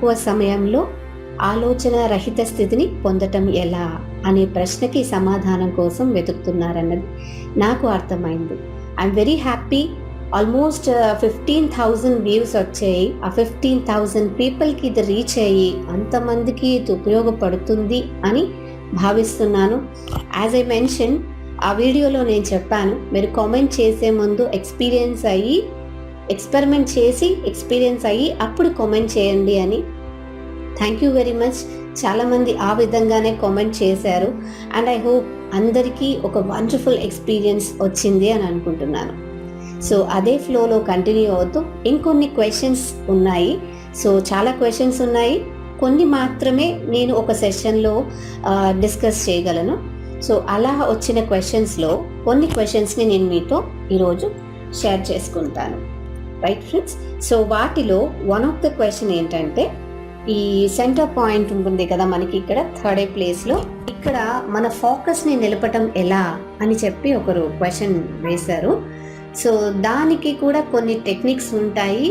తక్కువ సమయంలో ఆలోచన రహిత స్థితిని పొందటం ఎలా అనే ప్రశ్నకి సమాధానం కోసం వెతుకుతున్నారన్నది నాకు అర్థమైంది. I'm very happy. Almost 15,000 views వచ్చాయి. ఆ 15,000 పీపుల్కి ఇది రీచ్ అయ్యి అంతమందికి ఇది ఉపయోగపడుతుంది అని భావిస్తున్నాను. యాజ్ ఐ మెన్షన్, ఆ వీడియోలో నేను చెప్పాను, మీరు కామెంట్ చేసే ముందు ఎక్స్పెరిమెంట్ చేసి ఎక్స్పీరియన్స్ అయ్యి అప్పుడు కామెంట్ చేయండి అని. Thank you very much. చాలామంది ఆ విధంగానే కామెంట్ చేశారు. అండ్ ఐ హోప్ అందరికీ ఒక వండర్ఫుల్ ఎక్స్పీరియన్స్ వచ్చింది అని అనుకుంటున్నాను. సో అదే ఫ్లోలో కంటిన్యూ అవుతూ ఇంకొన్ని క్వశ్చన్స్ ఉన్నాయి. సో చాలా క్వశ్చన్స్ ఉన్నాయి, కొన్ని మాత్రమే నేను ఒక సెషన్లో డిస్కస్ చేయగలను. సో అలా వచ్చిన క్వశ్చన్స్లో కొన్ని క్వశ్చన్స్ని నేను మీతో ఈరోజు షేర్ చేసుకుంటాను. Right friends? సో వాటిలో వన్ ఆఫ్ ద క్వశ్చన్ ఏంటంటే, ఈ సెంటర్ పాయింట్ ఉంటుంది కదా మనకి ఇక్కడ థర్డ్ ప్లేస్లో, ఇక్కడ మన ఫోకస్ని నిలపటం ఎలా అని చెప్పి ఒకరు క్వశ్చన్ వేశారు. సో దానికి కూడా కొన్ని టెక్నిక్స్ ఉంటాయి.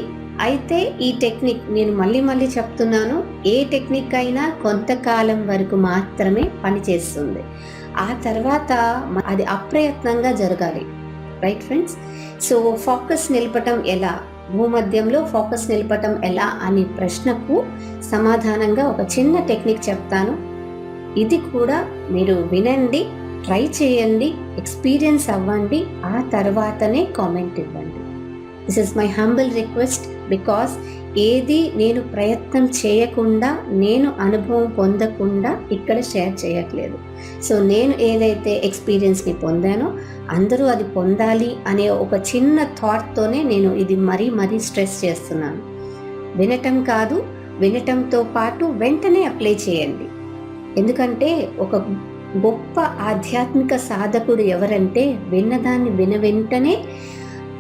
అయితే ఈ టెక్నిక్ నేను మళ్ళీ చెప్తున్నాను, ఏ టెక్నిక్ అయినా కొంతకాలం వరకు మాత్రమే పనిచేస్తుంది. ఆ తర్వాత అది అప్రయత్నంగా జరగాలి. Right friends? సో ఫోకస్ నిలపటం ఎలా, భూమధ్యంలో ఫోకస్ నిలపటం ఎలా అనే ప్రశ్నకు సమాధానంగా ఒక చిన్న టెక్నిక్ చెప్తాను. ఇది కూడా మీరు వినండి, ట్రై చేయండి, ఎక్స్పీరియన్స్ అవ్వండి, ఆ తర్వాతనే కామెంట్ ఇవ్వండి. This is my humble request. Because ఏది నేను ప్రయత్నం చేయకుండా, నేను అనుభవం పొందకుండా ఇక్కడ షేర్ చేయట్లేదు. సో నేను ఏదైతే ఎక్స్పీరియన్స్ని పొందానో అందరూ అది పొందాలి అనే ఒక చిన్న థాట్తోనే నేను ఇది మరీ స్ట్రెస్ చేస్తున్నాను. వినటం కాదు, వినటంతో పాటు వెంటనే అప్లై చేయండి. ఎందుకంటే ఒక గొప్ప ఆధ్యాత్మిక సాధకుడు ఎవరంటే, విన్నదాన్ని వెంటనే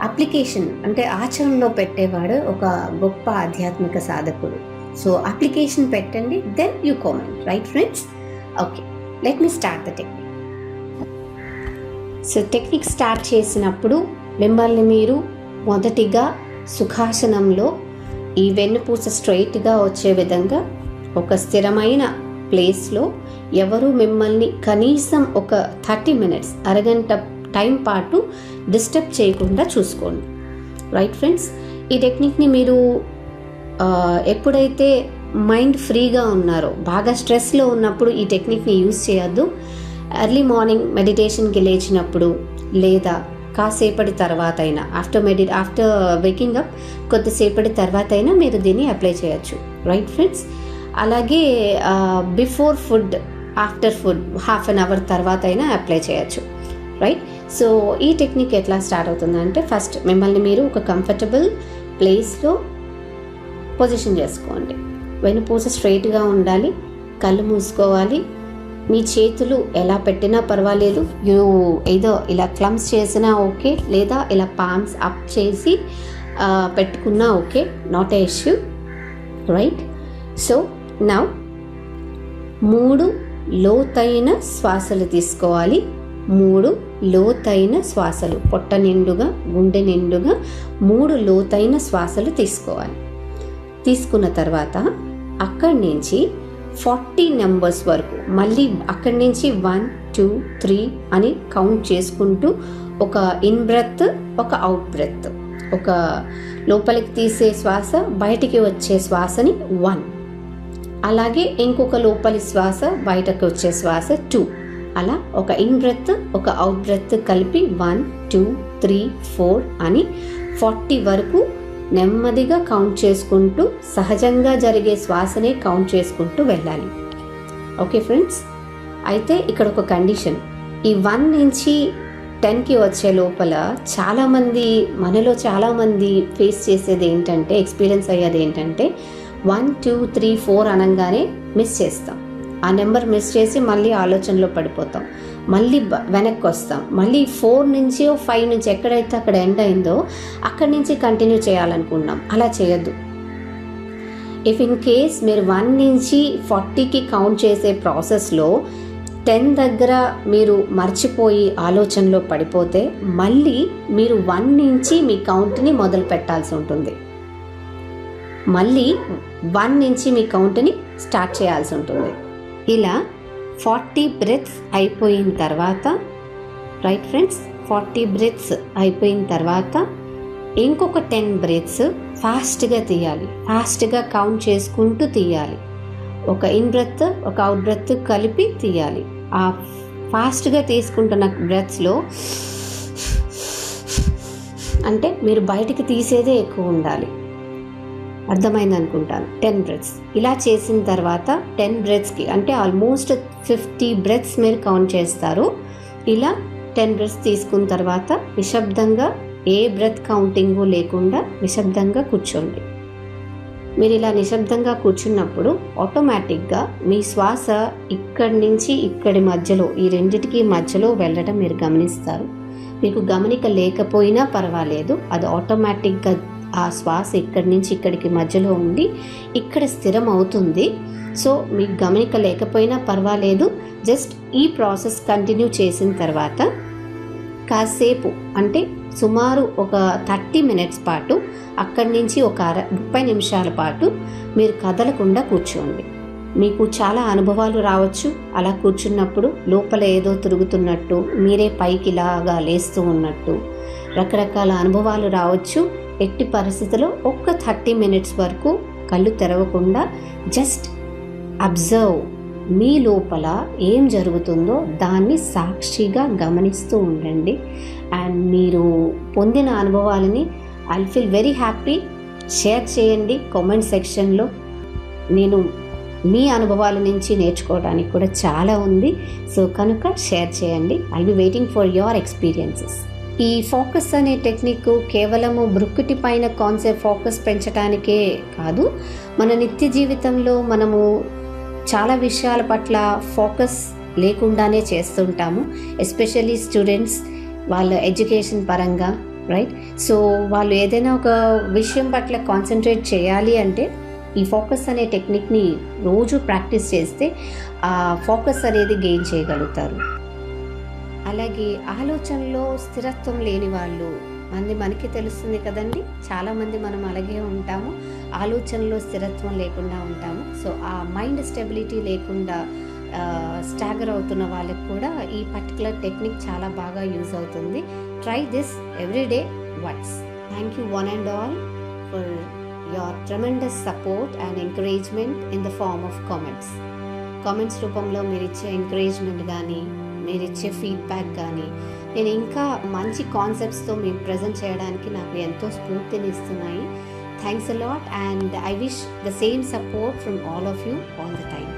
అప్లికేషన్ అంటే ఆచరణలో పెట్టేవాడు ఒక గొప్ప ఆధ్యాత్మిక సాధకుడు. సో అప్లికేషన్ పెట్టండి, then you comment. Right friends? Okay, let me start the technique. So technique start చేసినప్పుడు మిమ్మల్ని మీరు మొదటిగా సుఖాసనంలో ఈ వెన్నుపూస స్ట్రైట్గా వచ్చే విధంగా ఒక స్థిరమైన ప్లేస్లో, ఎవరు మిమ్మల్ని కనీసం ఒక 30 minutes, అరగంట టైం పాటు డిస్టర్బ్ చేయకుండా చూసుకోండి. Right friends? ఈ టెక్నిక్ని మీరు ఎప్పుడైతే మైండ్ ఫ్రీగా ఉన్నారో, బాగా స్ట్రెస్లో ఉన్నప్పుడు ఈ టెక్నిక్ని యూజ్ చేయొద్దు. ఎర్లీ మార్నింగ్ మెడిటేషన్కి లేచినప్పుడు, లేదా కాసేపటి తర్వాత అయినా, ఆఫ్టర్ వేకింగ్ అప్ కొద్దిసేపటి తర్వాత అయినా మీరు దీన్ని అప్లై చేయొచ్చు. Right friends? అలాగే before food, after food, half an hour తర్వాత అయినా అప్లై చేయొచ్చు. రైట్? సో ఈ టెక్నిక్ ఎట్లా స్టార్ట్ అవుతుందంటే, ఫస్ట్ మిమ్మల్ని మీరు ఒక కంఫర్టబుల్ ప్లేస్లో పొజిషన్ చేసుకోండి. వెన్నుపూస స్ట్రైట్గా ఉండాలి, కళ్ళు మూసుకోవాలి. మీ చేతులు ఎలా పెట్టినా పర్వాలేదు, ఏదో ఇలా క్లమ్స్ చేసినా ఓకే, లేదా ఇలా పామ్స్ అప్ చేసి పెట్టుకున్నా okay, not a issue. Right? So now 3 లోతైన శ్వాసలు తీసుకోవాలి. 3 లోతైన శ్వాసలు, పొట్ట నిండుగా, గుండె నిండుగా 3 లోతైన శ్వాసలు తీసుకోవాలి. తీసుకున్న తర్వాత అక్కడి నుంచి 40 నెంబర్స్ వరకు మళ్ళీ అక్కడి నుంచి 1, 2, 3 అని కౌంట్ చేసుకుంటూ, ఒక ఇన్ బ్రెత్, ఒక అవుట్ బ్రెత్, ఒక లోపలికి తీసే శ్వాస, బయటికి వచ్చే శ్వాసని 1, అలాగే ఇంకొక లోపలి శ్వాస, బయటకు వచ్చే శ్వాస 2, అలా ఒక ఇన్ బ్రెత్, ఒక అవుట్ బ్రెత్ కలిపి 1, 2, 3, 4 అని 40 వరకు నెమ్మదిగా కౌంట్ చేసుకుంటూ, సహజంగా జరిగే శ్వాసనే కౌంట్ చేసుకుంటూ వెళ్ళాలి. Okay friends? అయితే ఇక్కడ ఒక కండిషన్, ఈ 1 నుంచి 10కి వచ్చే లోపల మనలో చాలామంది ఫేస్ చేసేది ఏంటంటే, ఎక్స్పీరియన్స్ అయ్యేది ఏంటంటే, 1, 2, 3, 4 అనగానే మిస్ చేస్తాం. ఆ నెంబర్ మిస్ చేసి మళ్ళీ ఆలోచనలో పడిపోతాం, మళ్ళీ వెనక్కి వస్తాం, మళ్ళీ 4 నుంచి 5 నుంచి ఎక్కడైతే అక్కడ ఎండ్ అయిందో అక్కడి నుంచి కంటిన్యూ చేయాలనుకున్నాం. అలా చేయొద్దు. ఇఫ్ ఇన్ కేస్ మీరు 1 నుంచి 40కి కౌంట్ చేసే ప్రాసెస్లో 10 దగ్గర మీరు మర్చిపోయి ఆలోచనలో పడిపోతే, మళ్ళీ మీరు 1 నుంచి మీ కౌంట్ని మొదలు పెట్టాల్సి ఉంటుంది. మళ్ళీ 1 నుంచి మీ కౌంట్ని స్టార్ట్ చేయాల్సి ఉంటుంది. ఇలా 40 బ్రెత్స్ అయిపోయిన తర్వాత, రైట్ ఫ్రెండ్స్, 40 బ్రెత్స్ అయిపోయిన తర్వాత ఇంకొక 10 బ్రెత్స్ ఫాస్ట్గా తీయాలి. ఫాస్ట్గా కౌంట్ చేసుకుంటూ తీయాలి. ఒక ఇన్ బ్రెత్, ఒక అవుట్ బ్రెత్ కలిపి తీయాలి. ఆ ఫాస్ట్గా తీసుకుంటున్న బ్రెత్స్లో అంటే మీరు బయటికి తీసేదే ఎక్కువ ఉండాలి. అర్థమైంది అనుకుంటాను. 10 బ్రెత్స్ ఇలా చేసిన తర్వాత 10 బ్రెత్స్కి అంటే ఆల్మోస్ట్ 50 బ్రెత్స్ మీరు కౌంట్ చేస్తారు. ఇలా 10 బ్రెత్స్ తీసుకున్న తర్వాత నిశ్శబ్దంగా, ఏ బ్రెత్ కౌంటింగు లేకుండా నిశ్శబ్దంగా కూర్చోండి. మీరు ఇలా నిశ్శబ్దంగా కూర్చున్నప్పుడు ఆటోమేటిక్గా మీ శ్వాస ఇక్కడి నుంచి ఇక్కడి మధ్యలో, ఈ రెండిటికి మధ్యలో వెళ్ళడం మీరు గమనిస్తారు. మీకు గమనిక లేకపోయినా పర్వాలేదు, అది ఆటోమేటిక్గా ఆ శ్వాస ఇక్కడి నుంచి ఇక్కడికి మధ్యలో ఉండి ఇక్కడ స్థిరం అవుతుంది. సో మీకు గమనిక లేకపోయినా పర్వాలేదు. జస్ట్ ఈ ప్రాసెస్ కంటిన్యూ చేసిన తర్వాత కాసేపు అంటే సుమారు ఒక 30 మినిట్స్ పాటు అక్కడి నుంచి ఒక 30 నిమిషాల పాటు మీరు కదలకుండా కూర్చోండి. మీకు చాలా అనుభవాలు రావచ్చు. అలా కూర్చున్నప్పుడు లోపల ఏదో తిరుగుతున్నట్టు, మీరే పైకి ఇలాగా లేస్తూ ఉన్నట్టు రకరకాల అనుభవాలు రావచ్చు. ఎట్టి పరిస్థితిలో ఒక్క 30 మినిట్స్ వరకు కళ్ళు తెరవకుండా జస్ట్ అబ్జర్వ్, మీ లోపల ఏం జరుగుతుందో దాన్ని సాక్షిగా గమనిస్తూ ఉండండి. అండ్ మీరు పొందిన అనుభవాలని I feel very happy. Share చేయండి కామెంట్ సెక్షన్లో. నేను మీ అనుభవాల నుంచి నేర్చుకోవడానికి కూడా చాలా ఉంది. సో కనుక షేర్ చేయండి. I be waiting for your experiences. ఈ ఫోకస్ అనే టెక్నిక్ కేవలము భృకుటి పైన కాన్సెప్ట్ ఫోకస్ పెంచడానికే కాదు, మన నిత్య జీవితంలో మనము చాలా విషయాల పట్ల ఫోకస్ లేకుండానే చేస్తుంటాము. ఎస్పెషల్లీ స్టూడెంట్స్ వాళ్ళ ఎడ్యుకేషన్ పరంగా, రైట్? సో వాళ్ళు ఏదైనా ఒక విషయం పట్ల కాన్సన్ట్రేట్ చేయాలి అంటే ఈ ఫోకస్ అనే టెక్నిక్ని రోజు ప్రాక్టీస్ చేస్తే ఆ ఫోకస్ అనేది గెయిన్ చేయగలుగుతారు. అలాగే ఆలోచనలో స్థిరత్వం లేని వాళ్ళు మనకి తెలుస్తుంది కదండి. చాలామంది మనం అలాగే ఉంటాము, ఆలోచనలో స్థిరత్వం లేకుండా ఉంటాము. సో ఆ మైండ్ స్టెబిలిటీ లేకుండా స్టాగర్ అవుతున్న వాళ్ళకి కూడా ఈ పర్టికులర్ టెక్నిక్ చాలా బాగా యూజ్ అవుతుంది. Try this everyday once. Thank you one and all for your tremendous support and encouragement in the form of comments రూపంలో మీరు ఇచ్చే ఎంకరేజ్మెంట్ కానీ, మీరు ఇచ్చే ఫీడ్బ్యాక్ కానీ నేను ఇంకా మంచి కాన్సెప్ట్స్తో మీకు ప్రజెంట్ చేయడానికి నాకు ఎంతో స్ఫూర్తినిస్తున్నాయి. Thanks a lot and I wish the same support from all of you all the time.